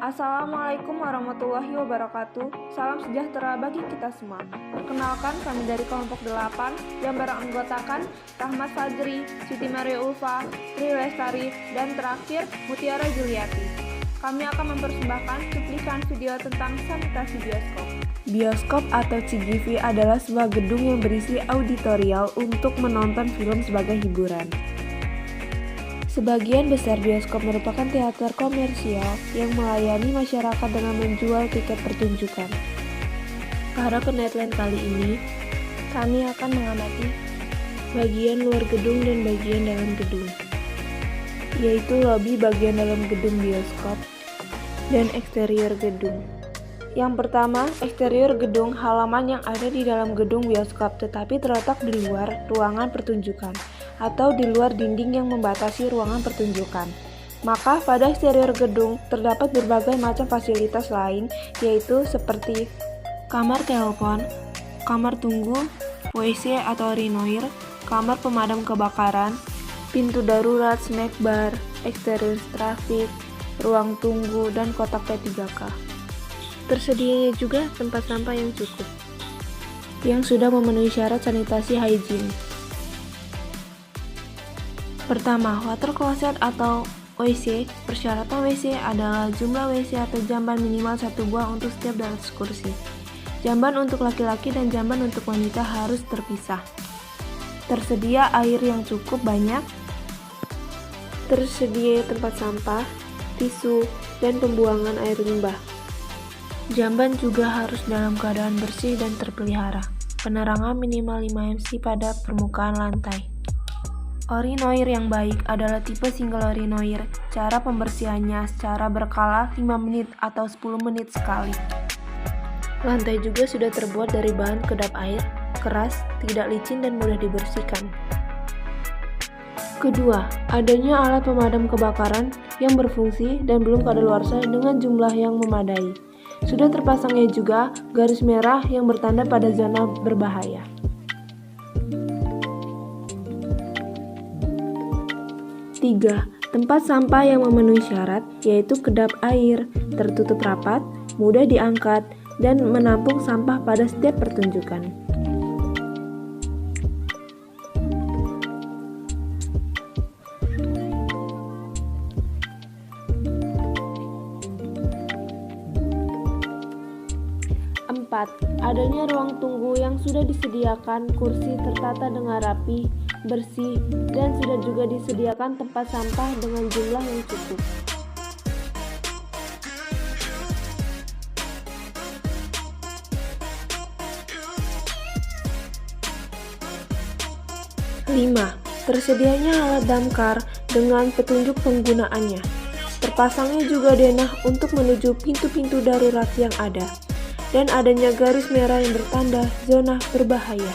Assalamualaikum warahmatullahi wabarakatuh. Salam sejahtera bagi kita semua. Perkenalkan, kami dari kelompok 8 yang beranggotakan Rahmat Fajri, Siti Maria Ulfa, Tri Lestari, dan terakhir Mutiara Juliati. Kami akan mempersembahkan cuplikan video tentang sanitasi bioskop. Bioskop atau CGV adalah sebuah gedung yang berisi auditorial untuk menonton film sebagai hiburan. Sebagian besar bioskop merupakan teater komersial yang melayani masyarakat dengan menjual tiket pertunjukan. Pada penelitian kali ini, kami akan mengamati bagian luar gedung dan bagian dalam gedung, yaitu lobi bagian dalam gedung bioskop dan eksterior gedung. Yang pertama, eksterior gedung, halaman yang ada di dalam gedung bioskop tetapi terletak di luar ruangan pertunjukan atau di luar dinding yang membatasi ruangan pertunjukan. Maka pada eksterior gedung terdapat berbagai macam fasilitas lain, yaitu seperti kamar telepon, kamar tunggu, WC atau urinoir, kamar pemadam kebakaran, pintu darurat, snack bar, eksterior trafik, ruang tunggu, dan kotak P3K. Tersedianya juga tempat sampah yang cukup, yang sudah memenuhi syarat sanitasi hygiene. Pertama, water closet atau WC. Persyaratan WC adalah jumlah WC atau jamban minimal 1 buah untuk setiap 200 kursi. Jamban untuk laki-laki dan jamban untuk wanita harus terpisah. Tersedia air yang cukup banyak. Tersedia tempat sampah, tisu, dan pembuangan air limbah. Jamban juga harus dalam keadaan bersih dan terpelihara. Penerangan minimal 5 MC pada permukaan lantai. Urinoir yang baik adalah tipe single urinoir. Cara pembersihannya secara berkala 5 menit atau 10 menit sekali. Lantai juga sudah terbuat dari bahan kedap air, keras, tidak licin dan mudah dibersihkan. Kedua, adanya alat pemadam kebakaran yang berfungsi dan belum kadaluarsa dengan jumlah yang memadai. Sudah terpasangnya juga garis merah yang bertanda pada zona berbahaya. Tiga, tempat sampah yang memenuhi syarat, yaitu kedap air, tertutup rapat, mudah diangkat, dan menampung sampah pada setiap pertunjukan. Empat, adanya ruang tunggu yang sudah disediakan kursi tertata dengan rapi, bersih, dan sudah juga disediakan tempat sampah dengan jumlah yang cukup. Lima, tersedianya alat damkar dengan petunjuk penggunaannya. Terpasangnya juga denah untuk menuju pintu-pintu darurat yang ada. Dan adanya garis merah yang bertanda zona berbahaya.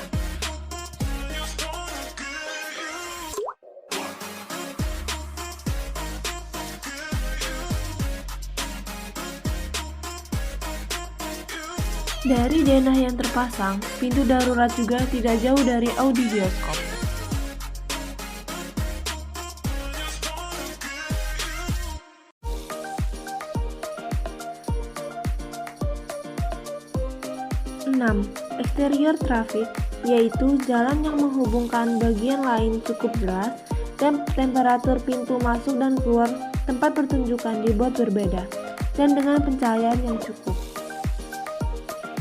Dari denah yang terpasang, pintu darurat juga tidak jauh dari audi bioskop. Enam, eksterior trafik, yaitu jalan yang menghubungkan bagian lain cukup jelas dan temperatur pintu masuk dan keluar tempat pertunjukan dibuat berbeda dan dengan pencahayaan yang cukup.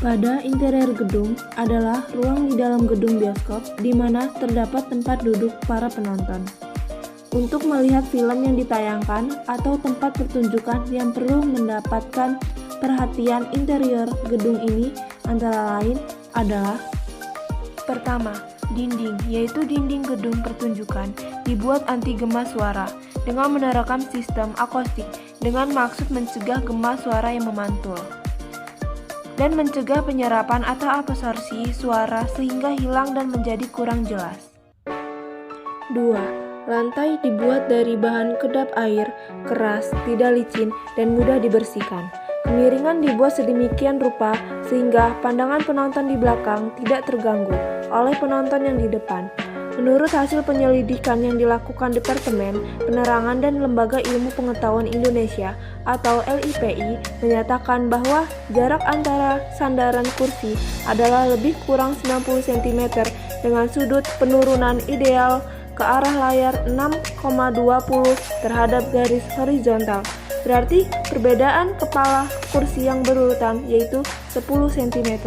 Pada interior gedung adalah ruang di dalam gedung bioskop di mana terdapat tempat duduk para penonton untuk melihat film yang ditayangkan atau tempat pertunjukan yang perlu mendapatkan perhatian. Interior gedung ini antara lain adalah: pertama, dinding, yaitu dinding gedung pertunjukan dibuat anti gema suara dengan menerapkan sistem akustik dengan maksud mencegah gema suara yang memantul dan mencegah penyerapan atau absorpsi suara sehingga hilang dan menjadi kurang jelas. 2. Lantai dibuat dari bahan kedap air, keras, tidak licin, dan mudah dibersihkan. Kemiringan dibuat sedemikian rupa sehingga pandangan penonton di belakang tidak terganggu oleh penonton yang di depan. Menurut hasil penyelidikan yang dilakukan Departemen Penerangan dan Lembaga Ilmu Pengetahuan Indonesia atau LIPI menyatakan bahwa jarak antara sandaran kursi adalah lebih kurang 90 cm dengan sudut penurunan ideal ke arah layar 6,20 terhadap garis horizontal. Berarti perbedaan kepala kursi yang berurutan yaitu 10 cm.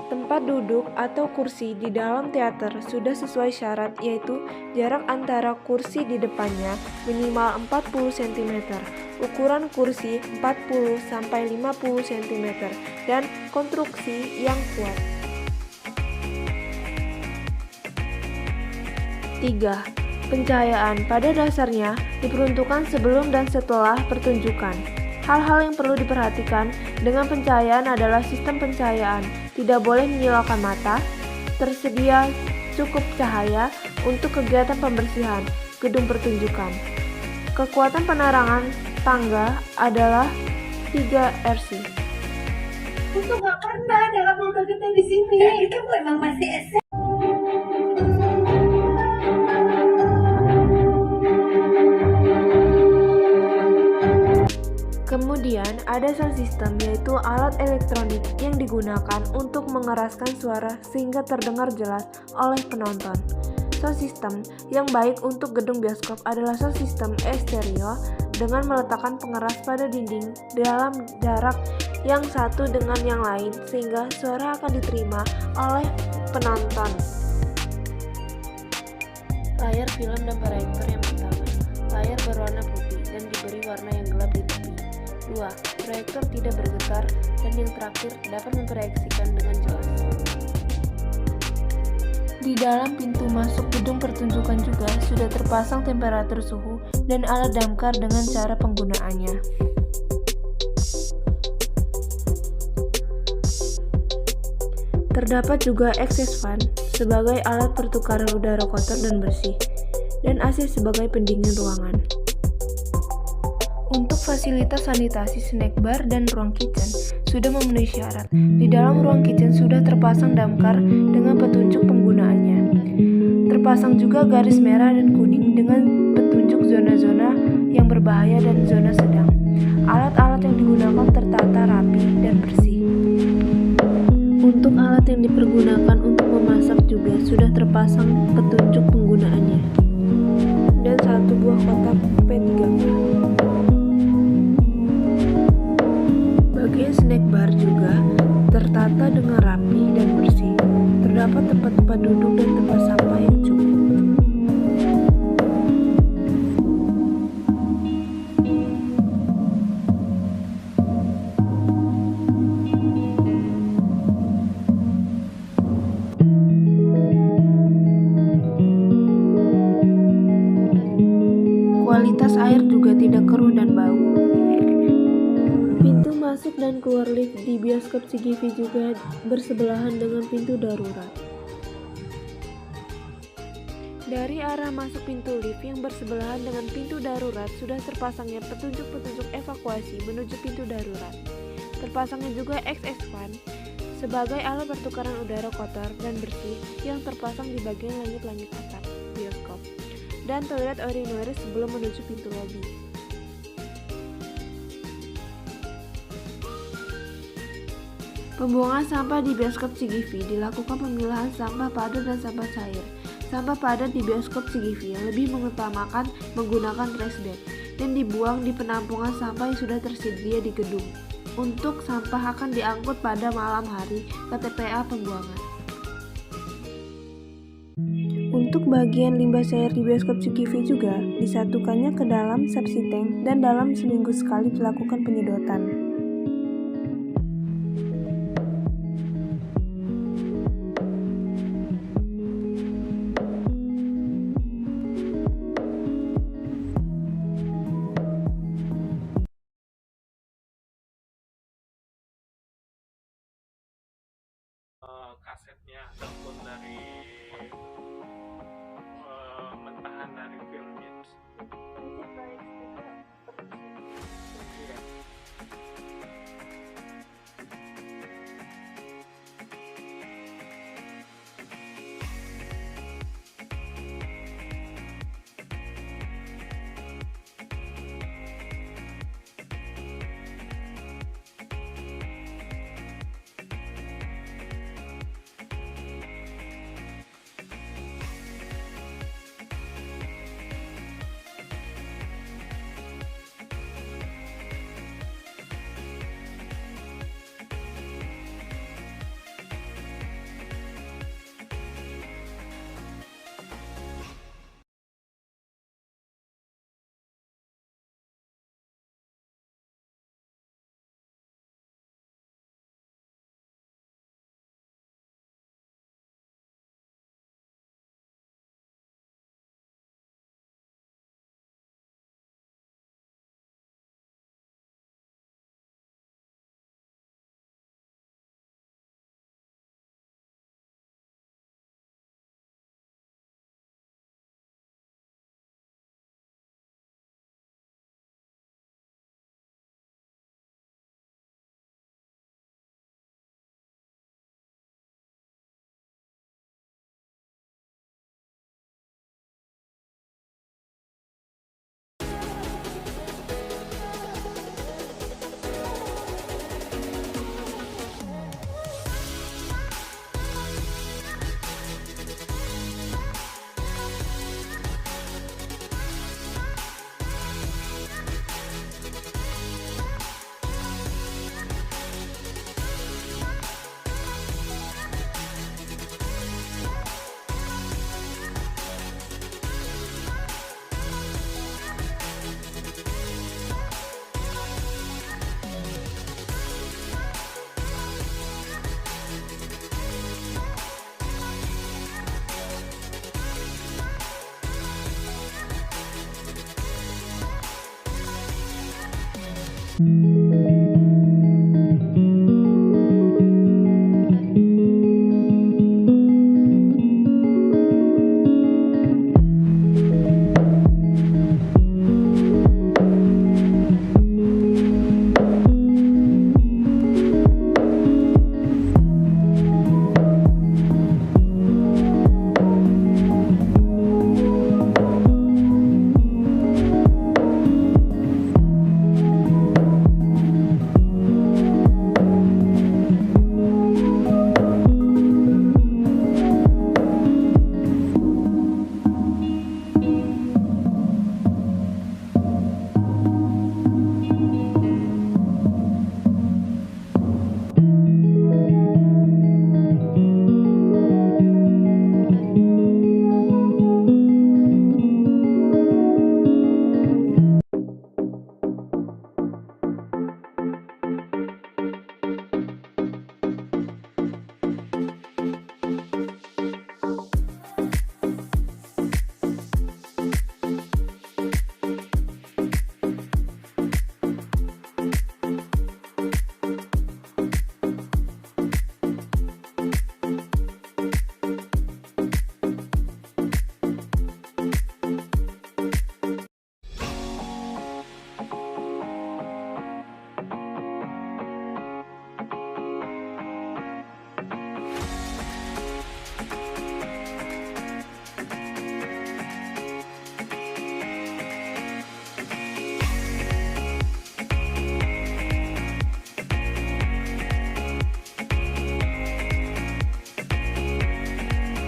Tempat duduk atau kursi di dalam teater sudah sesuai syarat, yaitu jarak antara kursi di depannya minimal 40 cm, ukuran kursi 40-50 cm, dan konstruksi yang kuat. 3. Pencahayaan pada dasarnya diperuntukkan sebelum dan setelah pertunjukan. Hal-hal yang perlu diperhatikan dengan pencahayaan adalah sistem pencahayaan. Tidak boleh menyilaukan mata, tersedia cukup cahaya untuk kegiatan pembersihan gedung pertunjukan. Kekuatan penerangan tangga adalah 3 RC. Aku nggak pernah dalam mobil kita di sini. Ya, kamu emang masih SMP. Kemudian ada sound system, yaitu alat elektronik yang digunakan untuk mengeraskan suara sehingga terdengar jelas oleh penonton. Sound system yang baik untuk gedung bioskop adalah sound system stereo dengan meletakkan pengeras pada dinding dalam jarak yang satu dengan yang lain sehingga suara akan diterima oleh penonton. Layar film dan proyektor yang pertama, layar berwarna putih dan diberi warna yang gelap di tepi. 2. Proyektor tidak bergetar, dan yang terakhir dapat memproyeksikan dengan jelas. Di dalam pintu masuk gedung pertunjukan juga sudah terpasang temperatur suhu dan alat damkar dengan cara penggunaannya. Terdapat juga exhaust fan sebagai alat pertukaran udara kotor dan bersih, dan AC sebagai pendingin ruangan. Untuk fasilitas sanitasi snack bar dan ruang kitchen sudah memenuhi syarat. Di dalam ruang kitchen sudah terpasang damkar dengan petunjuk penggunaannya. Terpasang juga garis merah dan kuning dengan petunjuk zona-zona yang berbahaya dan zona sedang. Alat-alat yang digunakan tertata rapi dan bersih. Untuk alat yang dipergunakan untuk memasak juga sudah terpasang petunjuk penggunaannya. Dan 1 buah kotak P3K. Bagian snack bar juga tertata dengan rapi dan bersih. Terdapat tempat-tempat duduk dan tempat sampah yang cukup. Kualitas air juga tidak keruh dan bau. Pintu masuk dan keluar lift di bioskop CGV juga bersebelahan dengan pintu darurat. Dari arah masuk pintu lift yang bersebelahan dengan pintu darurat sudah terpasangnya petunjuk-petunjuk evakuasi menuju pintu darurat. Terpasangnya juga exhaust fan sebagai alat pertukaran udara kotor dan bersih yang terpasang di bagian langit-langit atap bioskop, dan toilet urinoir sebelum menuju pintu lobi. Pembuangan sampah di bioskop CGV dilakukan pemilahan sampah padat dan sampah cair. Sampah padat di bioskop CGV lebih mengutamakan menggunakan trash bag dan dibuang di penampungan sampah yang sudah tersedia di gedung. Untuk sampah akan diangkut pada malam hari ke TPA pembuangan. Untuk bagian limbah cair di bioskop CGV juga disatukannya ke dalam sepsi tank dan dalam seminggu sekali dilakukan penyedotan. Kasetnya ataupun dari mentahan dari filmnya. Iya. Thank